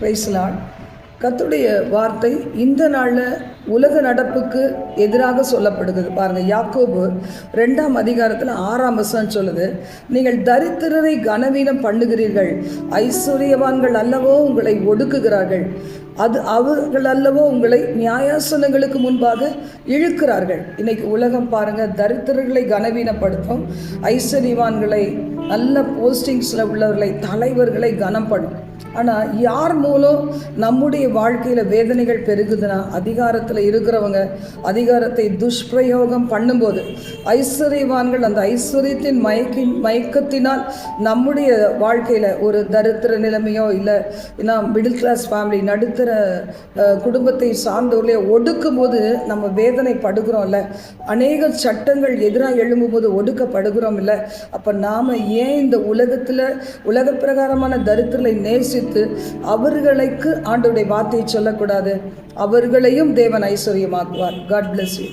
Price Lord. கர்த்தருடைய வார்த்தை இந்த நாளில் உலக நடப்புக்கு எதிராக சொல்லப்படுகிறது. பாருங்கள், யாக்கோபு 2ஆம் அதிகாரத்தில் 6ஆம் வசனம் சொல்லுது, நீங்கள் தரித்திரரை கனவீனம் பண்ணுகிறீர்கள், ஐஸ்வர்யவான்கள் அல்லவோ உங்களை ஒடுக்குகிறார்கள், அவர்கள் அல்லவோ உங்களை நியாயாசனங்களுக்கு முன்பாக இழுக்கிறார்கள். இன்னைக்கு உலகம் பாருங்கள், தரித்திரர்களை கனவீனப்படுத்தும், ஐஸ்வர்யவான்களை, நல்ல போஸ்டிங்ஸில் உள்ளவர்களை, தலைவர்களை கனம் பண்ணும். ஆனால் யார் மூலம் நம்முடைய வாழ்க்கையில் வேதனைகள் பெருகுதுன்னா, அதிகாரத்தில் இருக்கிறவங்க அதிகாரத்தை துஷ்பிரயோகம் பண்ணும்போது, ஐஸ்வர்யவான்கள் அந்த ஐஸ்வர்யத்தின் மயக்கத்தினால் நம்முடைய வாழ்க்கையில் ஒரு தரித்திர நிலைமையோ இல்லை மிடில் கிளாஸ் ஃபேமிலி, நடுத்தர குடும்பத்தை சார்ந்தவர்களே ஒடுக்கும் போது நம்ம வேதனை படுகிறோம்ல, அநேக சட்டங்கள் எதிராக எழும்பும்போது ஒடுக்கப்படுகிறோம் இல்லை. அப்போ நாம் ஏன் இந்த உலகத்தில் உலக பிரகாரமான தரித்திரலை நேசித்து அவர்களுக்கு ஆண்டவருடைய வார்த்தையை சொல்லக்கூடாது? அவர்களையும் தேவன் ஐஸ்வர்யமாக்குவார். God bless you.